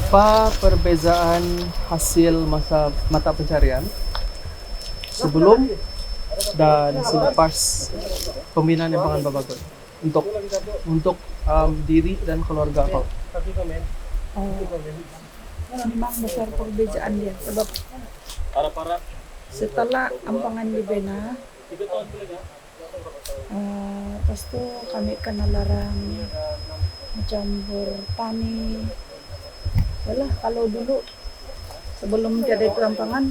Apa perbezaan hasil mata pencarian sebelum dan selepas pembinaan Empangan Babagon untuk diri dan keluarga kau? Memang besar perbezaan dia sebab setelah Ampangan dibina, lepas tu kami kena larang macam bertani. Yalah, kalau dulu sebelum tiada itu Ampangan,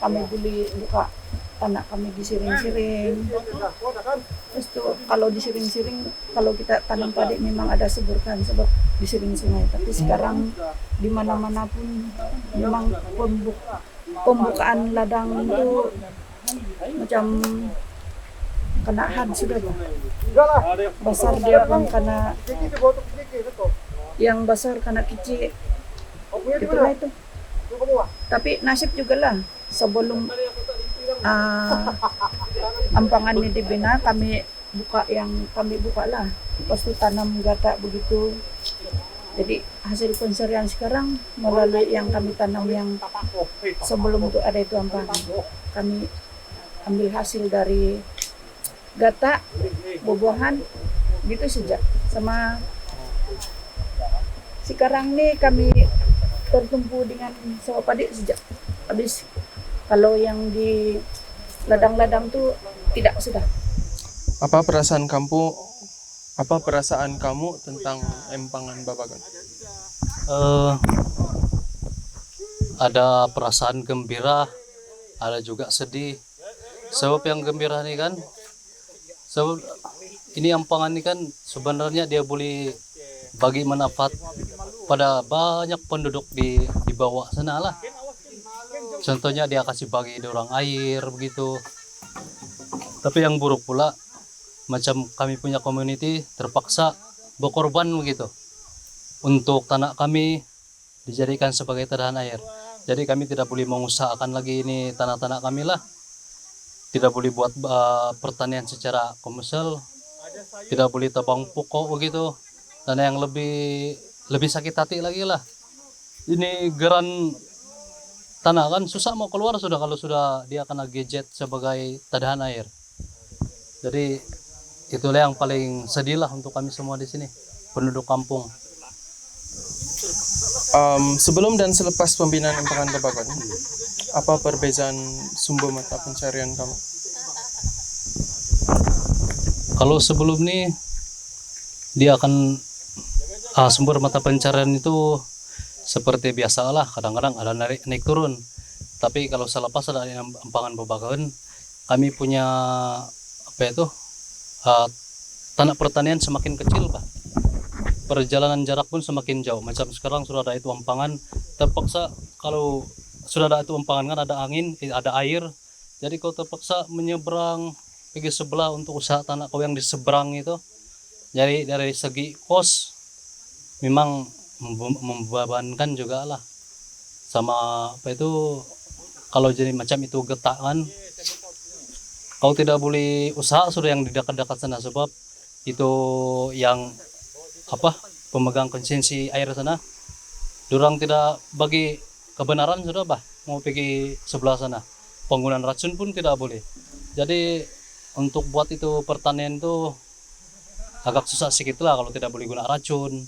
kami boleh buka tanah kami di siring-siring. Terus tu kalau di siring-siring, kalau kita tanam padi memang ada suburkan sebab di siring sungai. Tapi sekarang di mana-mana pun memang pembukaan ladang itu macam kena had sudah. Besar dia pun kena, yang besar kena kecil. Itulah itu. Tapi nasib juga lah sebelum Ampangan ini dibina, kami buka lah. Lepas itu tanam gata begitu. Jadi hasil pencarian sekarang melalui yang kami tanam yang sebelum itu ada itu Ampangan. Kami ambil hasil dari gata, buah-buahan, gitu saja. Sama sekarang nih kami tertumpu dengan sawah padi sejak habis. Kalau yang di ladang-ladang tuh tidak sudah. Apa perasaan kamu tentang Empangan Babagon? Ada perasaan gembira, ada juga sedih. Sebab yang gembira nih kan, sebab ini Ampangan ini kan sebenarnya dia boleh bagi manfaat pada banyak penduduk di bawah sana lah. Contohnya dia kasih bagi orang air begitu. Tapi yang buruk pula, macam kami punya community terpaksa berkorban begitu untuk tanah kami dijadikan sebagai tadahan air. Jadi kami tidak boleh mengusahakan lagi ini tanah-tanah kami lah. Tidak boleh buat pertanian secara komersial, tidak boleh tebang pokok begitu. Dan yang lebih sakit hati lagi lah, ini geran tanah kan susah mau keluar sudah kalau sudah dia kena gadget sebagai tadahan air. Jadi itulah yang paling sedih lah untuk kami semua di sini, penduduk kampung. Sebelum dan selepas pembinaan Empangan Babagon, apa perbezaan sumber mata pencarian kamu? Kalau sebelum ini dia akan sumber mata pencarian itu seperti biasa lah, kadang-kadang ada naik turun. Tapi kalau selepas ada Empangan Babagon, kami punya tanah pertanian semakin kecil Pak. Perjalanan jarak pun semakin jauh. Macam sekarang sudah ada itu Ampangan, terpaksa kalau sudah ada itu Ampangan kan ada angin, ada air. Jadi kau terpaksa menyeberang pergi sebelah untuk usaha tanah kau yang di seberang itu. Jadi dari segi kos memang membebankan juga lah. Sama kalau jadi macam itu getakan, kau tidak boleh usaha sudah yang di dekat-dekat sana sebab itu yang pemegang konsensi air sana, durang tidak bagi kebenaran sudah mau pergi sebelah sana. Penggunaan racun pun tidak boleh. Jadi untuk buat itu pertanian itu agak susah sedikit lah kalau tidak boleh guna racun,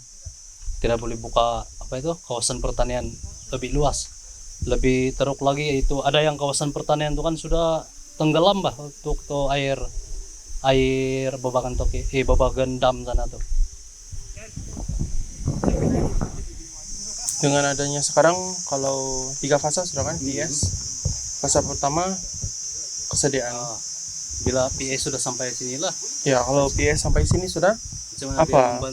tidak boleh buka kawasan pertanian lebih luas. Lebih teruk lagi itu ada yang kawasan pertanian itu kan sudah tenggelam untuk air Babagon dam sana tuh. Dengan adanya sekarang kalau 3 fase sudah kan, PS. Fase pertama kesediaan. Bila PS sudah sampai sini lah. Ya, kalau PS sampai sini sudah apa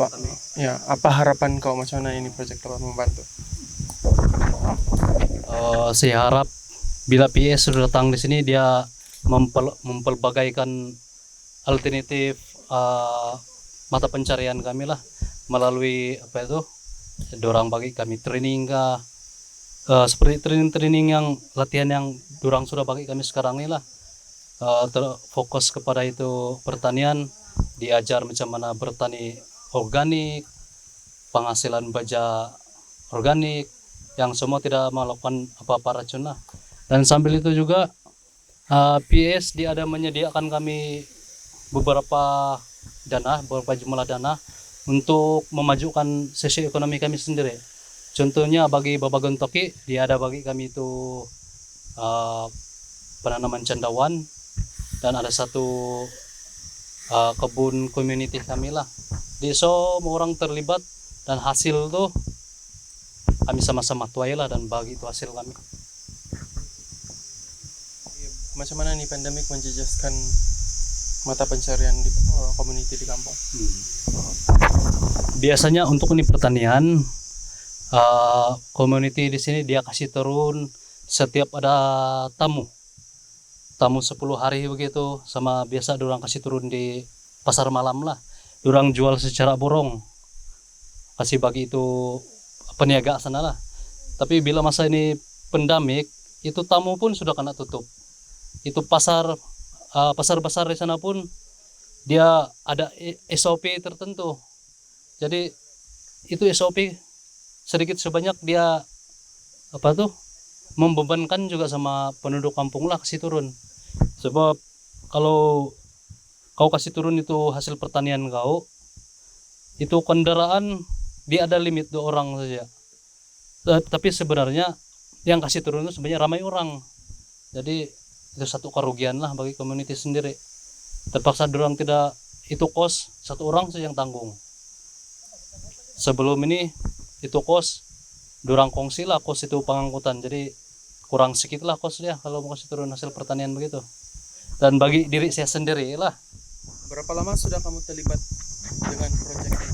kami. Ya, apa harapan kau macam mana ini proyek dapat membantu? Saya harap bila PS sudah datang di sini dia mempelbagaikan alternatif mata pencarian kami lah melalui dorang bagi kami training seperti training yang latihan yang dorang sudah bagi kami sekarang ini lah, terfokus kepada itu pertanian, diajar macam mana bertani organik, penghasilan baja organik, yang semua tidak melakukan apa-apa racun lah. Dan sambil itu juga PS dia ada menyediakan kami beberapa jumlah dana untuk memajukan sisi ekonomi kami sendiri. Contohnya bagi Babagon Toki, dia ada bagi kami itu penanaman cendawan, dan ada satu kebun community kami lah. Di semua orang terlibat, dan hasil tuh kami sama-sama tuai lah dan bagi itu hasil kami. Macam mana nih pandemik menjejaskan mata pencarian di community di kampung? Biasanya untuk ini pertanian, community di sini dia kasih turun setiap ada tamu 10 hari begitu, sama biasa dorang kasih turun di pasar malam lah, dorang jual secara borong, kasih bagi itu peniaga sana lah. Tapi bila masa ini pandemik, itu tamu pun sudah kena tutup. Itu pasar besar di sana pun dia ada SOP tertentu. Jadi itu SOP sedikit sebanyak dia membebankan juga sama penduduk kampung lah kasih turun. Sebab kalau kau kasih turun itu hasil pertanian kau, itu kendaraan dia ada limit 2 orang saja. Tapi sebenarnya yang kasih turun itu sebenarnya ramai orang. Jadi itu satu kerugian lah bagi community sendiri. Terpaksa dorang tidak, itu kos 1 orang saja yang tanggung. Sebelum ini itu kos dorang kongsi lah, kos itu pengangkutan, jadi kurang sedikit lah kos dia kalau mau kasih turun hasil pertanian begitu. Dan bagi diri saya sendiri lah. Berapa lama sudah kamu terlibat dengan proyek ini?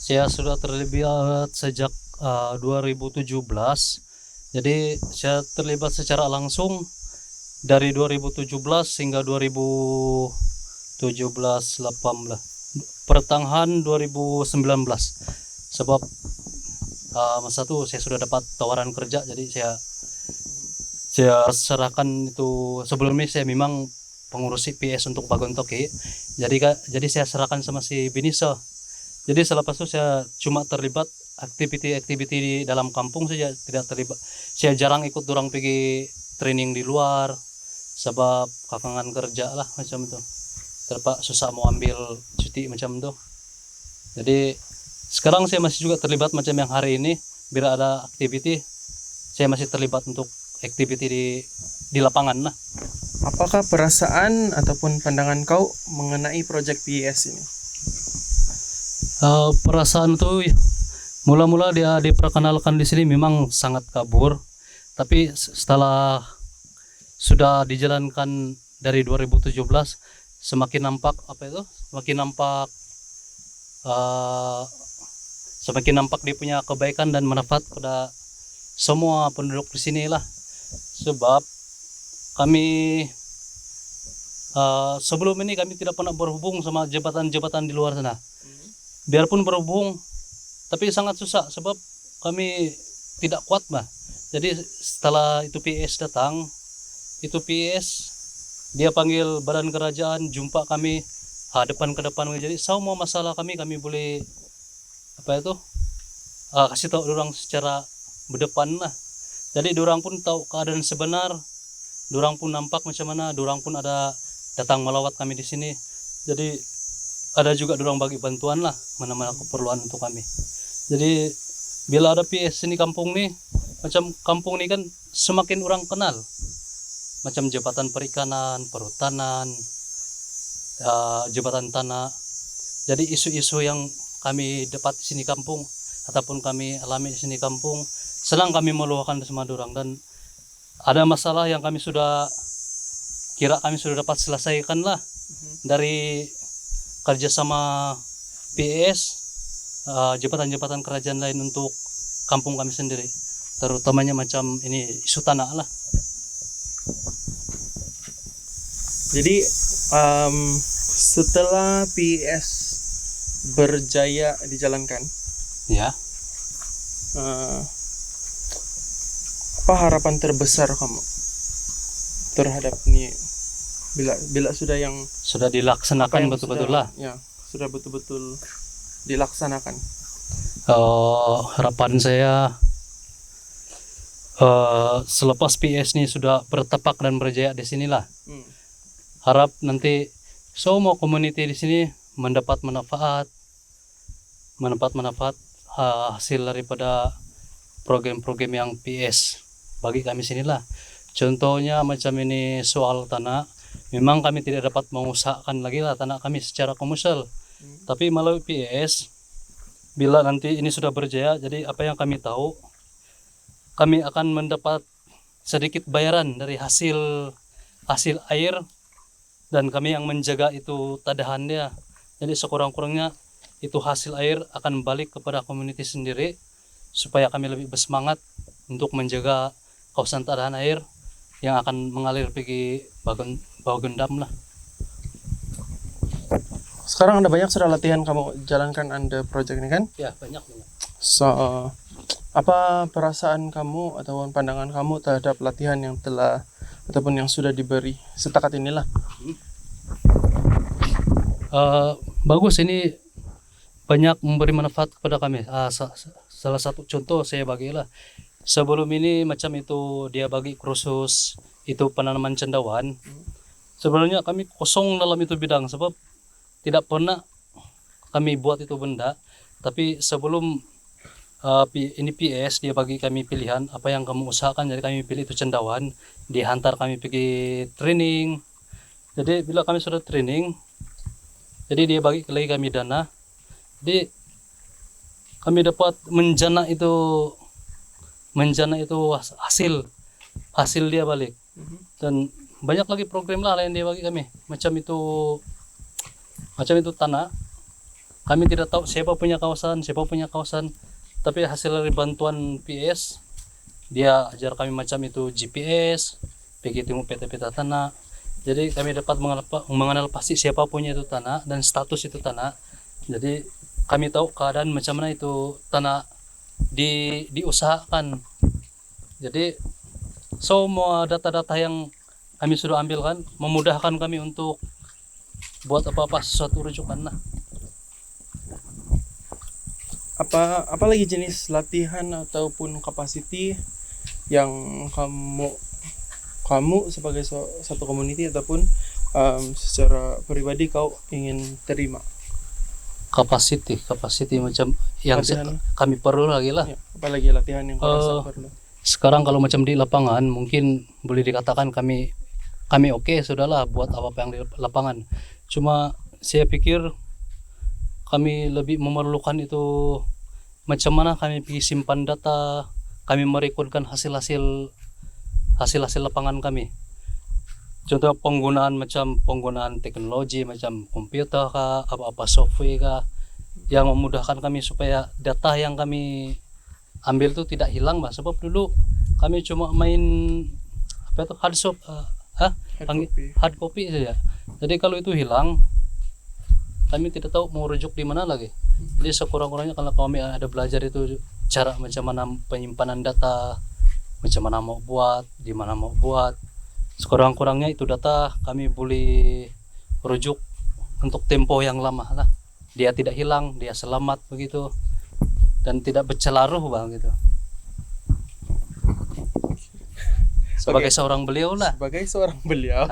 Saya sudah terlibat sejak 2017. Jadi saya terlibat secara langsung dari 2017 hingga 2017-18, pertengahan 2019. Sebab masa itu saya sudah dapat tawaran kerja, jadi saya serahkan itu. Sebelumnya saya memang pengurus PS untuk Bagon Toki, jadi saya serahkan sama si Biniso. Jadi selepas itu saya cuma terlibat aktiviti di dalam kampung saja, tidak terlibat. Saya jarang ikut dorang pergi training di luar, sebab kakangan kerja lah macam itu. Terpak susah mau ambil cuti macam itu. Jadi sekarang saya masih juga terlibat macam yang hari ini, bila ada aktiviti saya masih terlibat untuk aktiviti di lapangan lah. Apakah perasaan ataupun pandangan kau mengenai proyek PES ini? Perasaan tuh mula-mula dia diperkenalkan di sini memang sangat kabur, tapi setelah sudah dijalankan dari 2017 semakin nampak semakin nampak dia punya kebaikan dan manfaat pada semua penduduk di sini lah. Sebab kami sebelum ini kami tidak pernah berhubung sama jabatan-jabatan di luar sana. Biarpun berhubung, tapi sangat susah sebab kami tidak kuat bah. Jadi setelah itu PS datang, itu PS dia panggil badan kerajaan, jumpa kami depan ke depan. Jadi semua masalah kami boleh kasih tahu orang secara berdepan lah. Jadi dorang pun tahu keadaan sebenar, dorang pun nampak macam mana, dorang pun ada datang melawat kami di sini. Jadi ada juga dorang bagi bantuan lah, mana-mana keperluan untuk kami. Jadi bila ada PS ini kampung nih, macam kampung ini kan semakin orang kenal, macam jabatan perikanan, perhutanan, jabatan tanah. Jadi isu-isu yang kami dapat di sini kampung ataupun kami alami di sini kampung, senang kami meluahkan sama dorang. Dan ada masalah yang kami sudah dapat selesaikan lah dari kerjasama PS, jabatan-jabatan kerajaan lain untuk kampung kami sendiri, terutamanya macam ini isu tanah lah. Jadi setelah PS berjaya dijalankan, Ya, apa harapan terbesar kamu terhadap ini bila sudah sudah dilaksanakan yang betul-betul sudah- lah. Ya, sudah betul-betul dilaksanakan. Harapan saya selepas PS ini sudah bertapak dan berjaya di sinilah, Hmm. harap nanti semua community di sini mendapat manfaat hasil daripada program-program yang PS bagi kami sinilah. Contohnya macam ini soal tanah, memang kami tidak dapat mengusahakan lagi lah tanah kami secara komersial, tapi melalui PS bila nanti ini sudah berjaya, jadi apa yang kami tahu, kami akan mendapat sedikit bayaran dari hasil air, dan kami yang menjaga itu tadahan dia. Jadi sekurang-kurangnya itu hasil air akan balik kepada community sendiri, supaya kami lebih bersemangat untuk menjaga kawasan tadahan air yang akan mengalir pergi Bagendam lah. Sekarang ada banyak sudah latihan kamu jalankan Anda project ini kan? Ya, banyak. So, apa perasaan kamu atau pandangan kamu terhadap latihan yang telah ataupun yang sudah diberi setakat inilah? Bagus, ini banyak memberi manfaat kepada kami. Salah satu contoh saya bagilah, sebelum ini macam itu dia bagi kursus itu penanaman cendawan. Sebenarnya kami kosong dalam itu bidang, sebab tidak pernah kami buat itu benda. Tapi sebelum ini PS, dia bagi kami pilihan apa yang kamu usahakan, jadi kami pilih itu cendawan, dihantar kami pergi training. Jadi bila kami sudah training, jadi dia bagi lagi kami dana, jadi kami dapat menjana itu hasil dia balik. Dan banyak lagi program lah yang dia bagi kami, macam itu tanah. Kami tidak tahu siapa punya kawasan, tapi hasil dari bantuan PS, dia ajar kami macam itu GPS, pergi temu peta-peta tanah. Jadi kami dapat mengenal pasti siapa punya itu tanah dan status itu tanah. Jadi kami tahu keadaan macam mana itu tanah diusahakan. Jadi semua data-data yang kami sudah ambil kan memudahkan kami untuk buat apa-apa sesuatu rujukan lah. Apa lagi jenis latihan ataupun capacity yang kamu sebagai satu community ataupun secara pribadi kau ingin terima? Capacity macam yang Latihan. kami perlu lagi lah. Ya, apalagi latihan yang kau rasa perlu? Sekarang kalau macam di lapangan mungkin boleh dikatakan kami oke, sudahlah buat apa-apa yang di lapangan. Cuma saya pikir kami lebih memerlukan itu macam mana kami pergi simpan data, kami merekodkan hasil-hasil lapangan kami. Contoh penggunaan teknologi macam komputer kah, apa-apa software kah, yang memudahkan kami supaya data yang kami ambil itu tidak hilang, Mbak. Sebab dulu kami cuma main hard copy saja. Jadi kalau itu hilang, kami tidak tahu mau rujuk di mana lagi. Jadi sekurang-kurangnya kalau kami ada belajar itu cara macam mana penyimpanan data, macam mana mau buat, di mana mau buat. Sekurang-kurangnya itu data kami boleh rujuk untuk tempo yang lama lah. Dia tidak hilang, dia selamat begitu, dan tidak bercelaruh, Bang, gitu. Sebagai seorang beliau lah. Sebagai seorang beliau.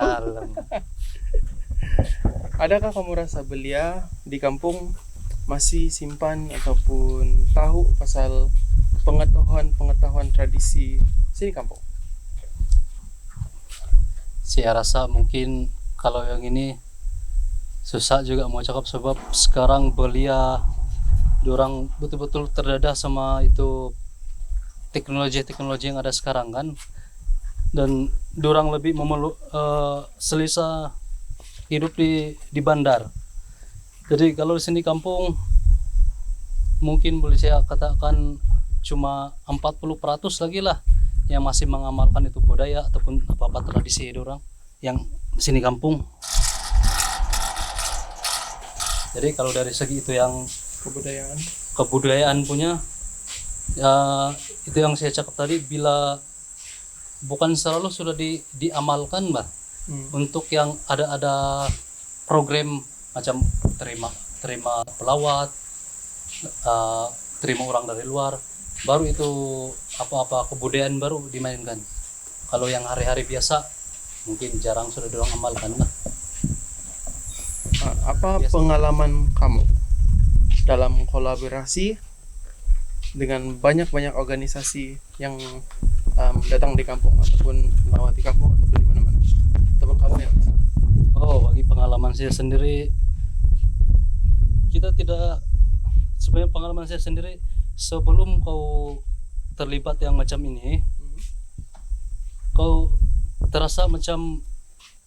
Adakah kamu rasa belia di kampung masih simpan ataupun tahu pasal pengetahuan tradisi sini kampung? Saya rasa mungkin kalau yang ini susah juga mau cakap, sebab sekarang belia diorang betul-betul terdedah sama itu teknologi yang ada sekarang kan, dan diorang lebih selesa hidup di bandar. Jadi kalau di sini kampung mungkin boleh saya katakan cuma 40% lagi lah yang masih mengamalkan itu budaya ataupun apa-apa tradisi orang yang sini kampung. Jadi kalau dari segi itu yang kebudayaan punya, ya itu yang saya cakap tadi, bila bukan selalu sudah diamalkan, Mbak. Untuk yang ada program macam terima pelawat, terima orang dari luar, baru itu apa-apa kebudayaan baru dimainkan. Kalau yang hari-hari biasa mungkin jarang sudah dorang amalkan lah. Apa Biasa. pengalaman kamu dalam kolaborasi dengan banyak-banyak organisasi yang datang di kampung ataupun melawati kampung ataupun di mana-mana? Ataupun kamu yang bisa? Oh, bagi pengalaman saya sendiri, kita tidak, sebenarnya pengalaman saya sendiri sebelum kau terlibat yang macam ini, kau terasa macam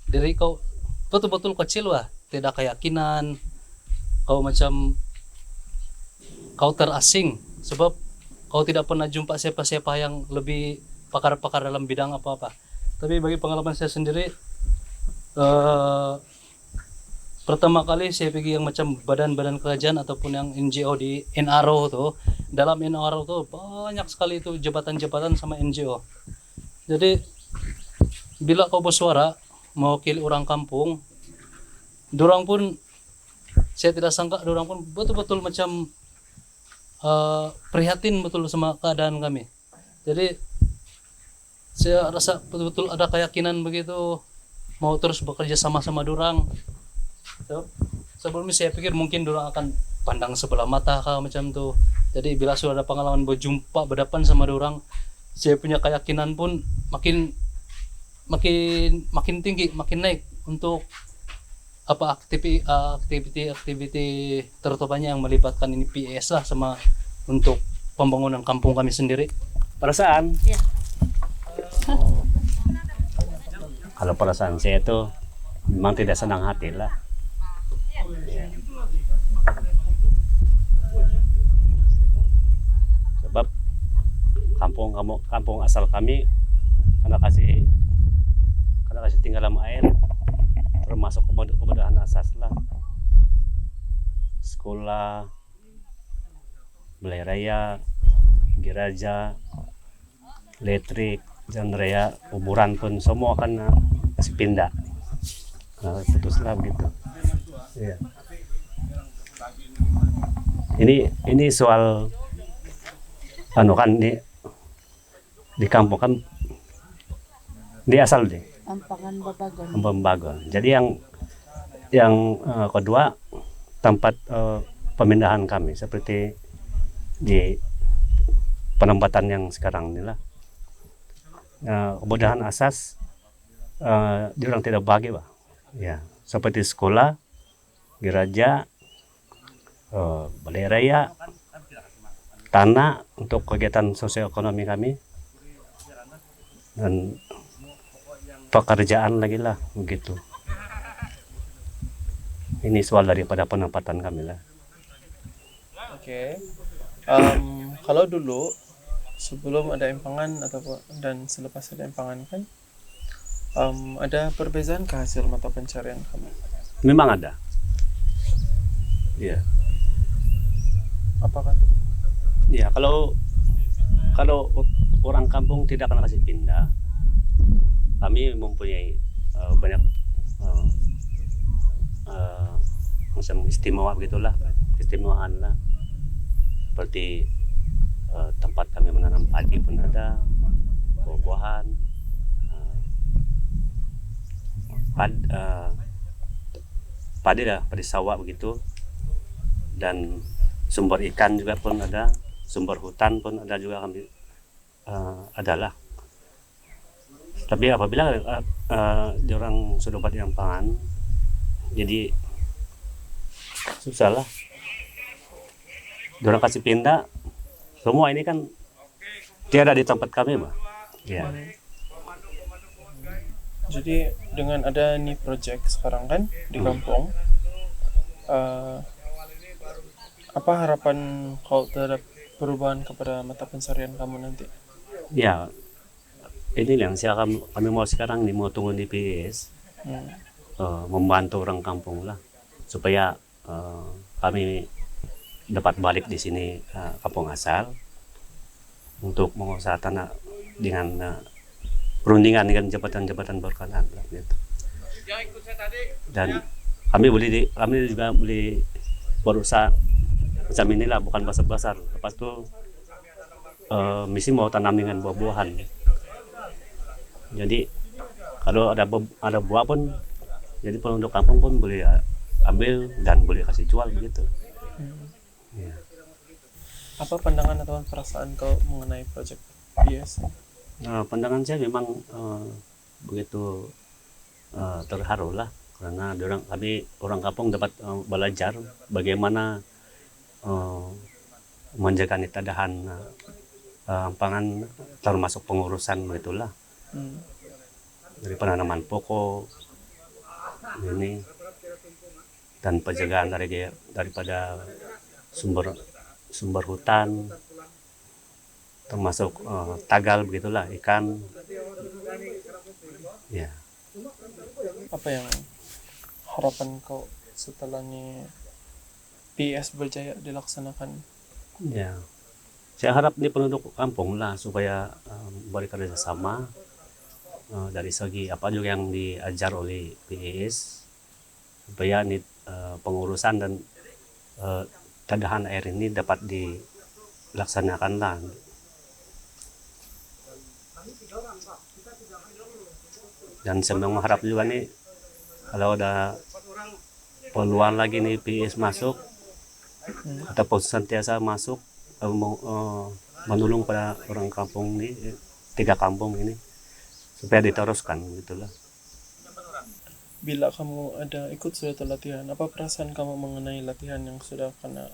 diri kau betul-betul kecil lah, tidak keyakinan, kau macam kau terasing sebab kau tidak pernah jumpa siapa-siapa yang lebih pakar-pakar dalam bidang apa-apa. Tapi bagi pengalaman saya sendiri, pertama kali saya pergi yang macam badan-badan kerajaan ataupun yang NGO di NRO tuh, dalam NRO tuh banyak sekali itu jabatan-jabatan sama NGO. Jadi bila kau bersuara mewakili orang kampung, dorang pun, saya tidak sangka dorang pun betul-betul macam prihatin betul sama keadaan kami. Jadi saya rasa betul-betul ada keyakinan begitu mau terus bekerja sama-sama dorang. So, sebelumnya saya pikir mungkin dorang akan pandang sebelah mata kah macam tuh. Jadi bila sudah ada pengalaman berjumpa berdepan sama dorang, saya punya keyakinan pun makin tinggi, makin naik untuk apa aktiviti terutamanya yang melibatkan ini PES lah sama untuk pembangunan kampung kami sendiri. Perasaan? Iya. Kalau perasaan saya itu memang tidak senang hati lah. Sebab kampung asal kami karena kasih tinggal dalam air, termasuk kemudahan asas lah, sekolah, balai raya, gereja, listrik, jalan raya, kuburan pun semua akan kasih pindah. Nah, putuslah begitu. Ya. Ini soal kan di kampung kan di asal deh. Ampangan Babagon. Pembagon. Jadi yang kedua tempat pemindahan kami seperti di penempatan yang sekarang inilah. Kemudahan asas diorang tidak bagi, Pak. Ya, seperti sekolah, gereja, balai raya, tanah untuk kegiatan sosioekonomi kami, dan pekerjaan lagi lah begitu. Ini soal daripada penempatan kami lah. Oke. Kalau dulu sebelum ada empangan dan selepas ada empangan kan, ada perbedaan ke hasil mata pencarian kamu? Memang ada. Iya. Apakah itu? Ya, kalau orang kampung tidak akan kasih pindah, kami mempunyai banyak macam istimewa begitulah, istimewaan lah. Seperti tempat kami menanam padi pun ada, buah-buahan, padi sawah begitu, dan sumber ikan juga pun ada, sumber hutan pun ada juga kami adalah. Tapi apabila diorang sudah dapat yang pangan, jadi susah lah. Diorang kasih pindah, semua ini kan tiada di tempat kami, Pak. Ya. Jadi dengan ada nih project sekarang kan di kampung, apa harapan kau terhadap perubahan kepada mata pencarian kamu nanti? Ya, ini yang kami mau sekarang nih, mau tunggu di PS, membantu orang kampung lah, supaya kami dapat balik di sini kampung asal untuk mengusahakan dengan perundingan dengan jabatan-jabatan berkenaan gitu. Dan kami juga boleh berusaha macam inilah, bukan basar-basar. Lepas itu mesti mau tanam dengan buah-buahan. Jadi kalau ada buah pun, jadi penduduk kampung pun boleh ambil dan boleh kasih jual begitu. Ya. Apa pandangan atau perasaan kau mengenai proyek PIS? Pandangan saya memang begitu terharu lah, karena kami orang kampung dapat belajar bagaimana menjaga nitadahan pangan, termasuk pengurusan begitulah, dari penanaman pokok ini dan penjagaan daripada sumber hutan, termasuk tagal begitulah, ikan. Ya. Apa yang harapan kau setelah nih PIS berjaya dilaksanakan? Ya, saya harap di penduduk kampung lah supaya bekerja sama dari segi apa juga yang diajar oleh PIS, supaya pengurusan dan tadahan air ini dapat dilaksanakan lah. Dan saya mengharap juga nih, kalau ada peluang lagi nih PIS masuk ataupun senantiasa masuk menolong pada orang kampung ini, 3 kampung ini, supaya diteruskan gitulah. Bila kamu ikut suatu latihan, apa perasaan kamu mengenai latihan yang sudah kena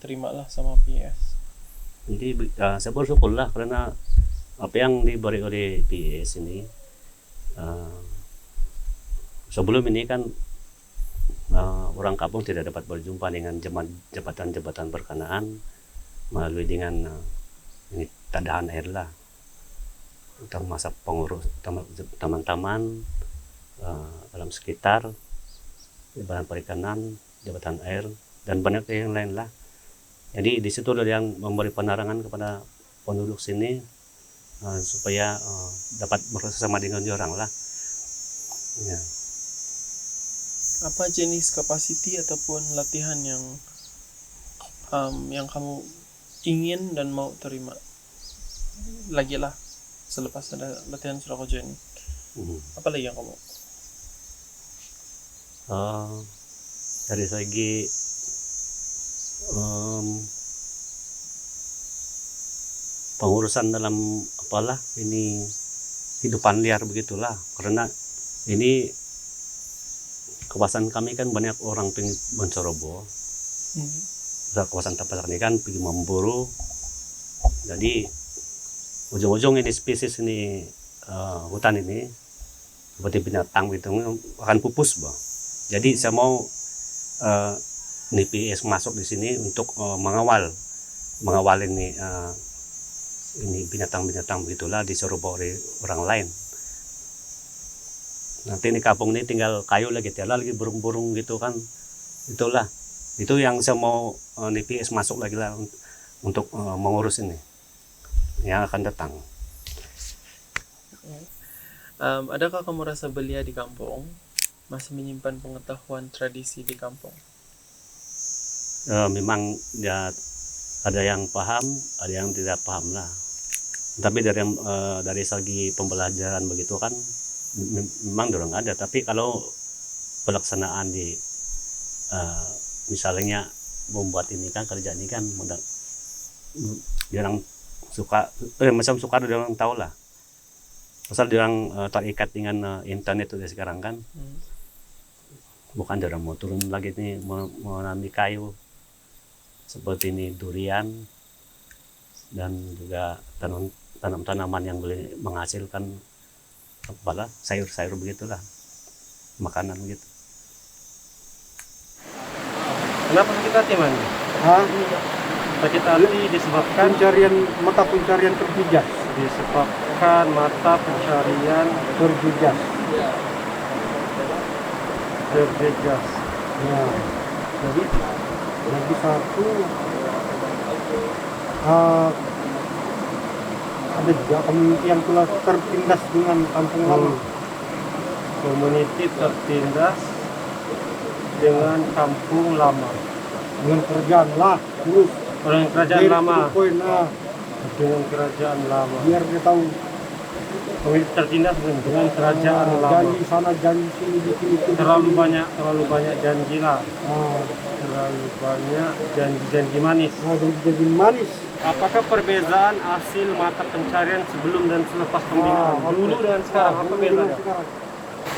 terima lah sama PIS? Jadi saya bersyukur lah, karena apa yang diberi oleh PIS ini, sebelum ini kan orang kampung tidak dapat berjumpa dengan jabatan-jabatan berkenaan melalui dengan ini tadahan air lah, termasuk pengurus taman-taman dalam sekitar, jabatan perikanan, jabatan air, dan banyak yang lain lah. Jadi di situ yang memberi penerangan kepada penduduk sini supaya dapat bersama dengan orang lah. Ya. Apa jenis capacity ataupun latihan yang kamu ingin dan mau terima lagi lah selepas ada latihan sudah kau join? Apa lagi yang kamu? Dari segi pengurusan dalam apalah ini hidupan liar begitulah, karena ini kawasan kami kan banyak orang pengen menceroboh. Kawasan Tapasak ini kan pergi memburu, jadi ujung-ujung ini spesies ini hutan ini seperti binatang gitu akan pupus, bah. Jadi saya mau PIS masuk di sini untuk mengawal ini binatang-binatang begitulah, diceroboh oleh orang lain. Nanti ini kampung ini tinggal kayu lagi, tiada lagi burung-burung gitu kan. Itulah, itu yang saya mau PIS masuk lagi lah untuk mengurus ini yang akan datang. Adakah kamu rasa belia di kampung masih menyimpan pengetahuan tradisi di kampung? Memang ya ada yang paham, ada yang tidak paham lah. Tapi dari segi pembelajaran begitu kan memang dorong ada. Tapi kalau pelaksanaan di misalnya membuat ini kan, kerja ini kan orang suka macam suka ada orang tahu lah. Pasal orang terikat dengan internet udah sekarang kan. Bukan orang mau turun lagi nih menanami kayu seperti ini, durian dan juga tanaman yang boleh menghasilkan apalah sayur-sayur begitulah, makanan gitu. Kenapa sakit hati, Man? Sakit hati disebabkan mata pencarian terjujas. disebabkan mata pencarian Terjujas. terjejas. Ya. Jadi lagi satu ada juga komuniti yang telah tertindas dengan kampung lama. Community tertindas dengan kampung lama. dengan kerajaan lah terus Orang kerajaan Direct to lama. the point, Dengan kerajaan lama. biar dia tahu Pemilik tertindas dengan kerajaan lama. janji sana janji sini bikin itu Terlalu banyak janji lah. ah, Terlalu banyak janji-janji manis. janji manis. Apakah perbedaan hasil mata pencarian sebelum dan selepas pembinaan? Dulu dan sekarang apa dulu bedanya? dan sekarang.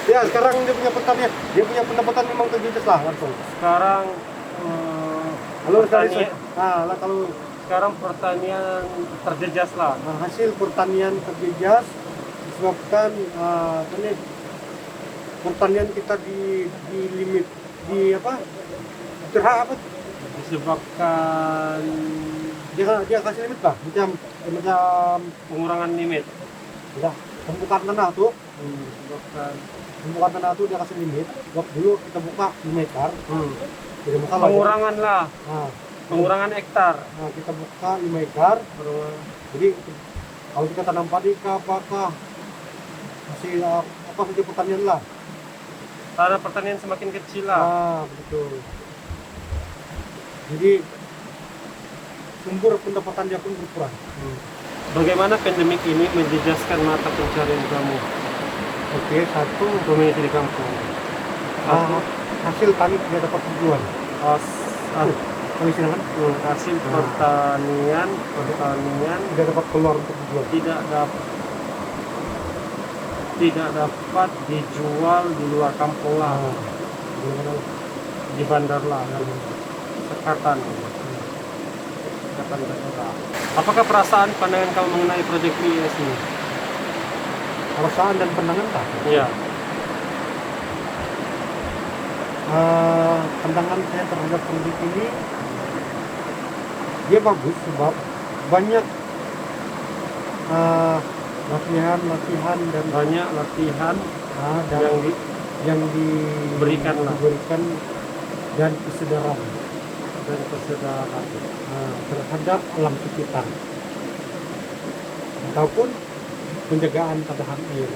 Ya sekarang dia punya pertanian, dia punya pendapatan memang terjejas lah langsung. Sekarang Kalau pertanian, lah kalau sekarang pertanian terjejas lah. hasil pertanian terjejas disebabkan apa nih, pertanian kita di limit di apa terhak apa Disebabkan dia kasih limit lah macam pengurangan limit. udah pembukaan tanah tuh Disebabkan pembukaan tanah tuh dia kasih limit. Waktu dulu kita buka 5 hektar tidak masalah. pengurangan lah, Nah, pengurangan hektar. kita buka 5 hektar. Jadi kalau kita tanam padi apakah hasil apa saja pertanian lah. Tanah pertanian semakin kecil lah. Betul. Jadi sumber pendapatan dia pun berkurang. Bagaimana pandemik ini menjejaskan mata pencarian kamu, Oke, satu community di kampung? hasil tani tidak dapat tujuan. Kami silakan. Hasil pertanian Tidak dapat keluar untuk tujuan. tidak dapat dijual di luar kampung lah, di bandar lah, sekatan daerah. Apakah perasaan pandangan kamu mengenai proyek PIS ini? Perasaan dan pandangan tak? Iya. Pandangan saya terhadap proyek ini dia bagus sebab banyak latihan dan Banyak latihan dan yang Berikan lah. diberikan dan kesadaran dan kesadaran. terhadap alam sekitar ataupun penjagaan tadahan air,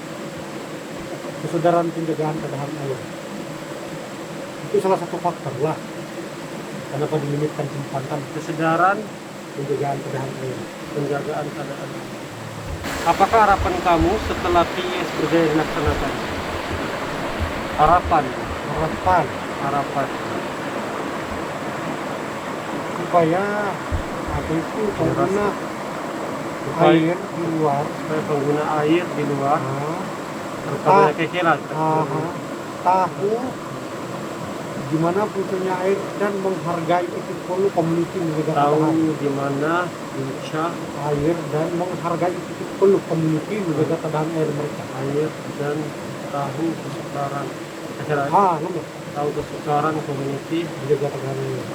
kesadaran penjagaan tadahan air itu salah satu faktor lah kenapa dilimitkan simpanan Kesadaran penjagaan tadahan air. penjagaan keadaan. Apakah harapan kamu setelah PIS berjaya dilaksanakan? Harapan supaya apa itu pengguna Supaya- air di luar supaya pengguna air di luar terutama Ah. kekelan tahu di mana fungsinya air dan menghargai itu perlu komuniti menjaga tahu tadahan di mana puncak air dan menghargai itu perlu komuniti menjaga tadahan air mereka. air dan tahu kesukaran Nomor tahu kesukaran community menjaga tadahan air.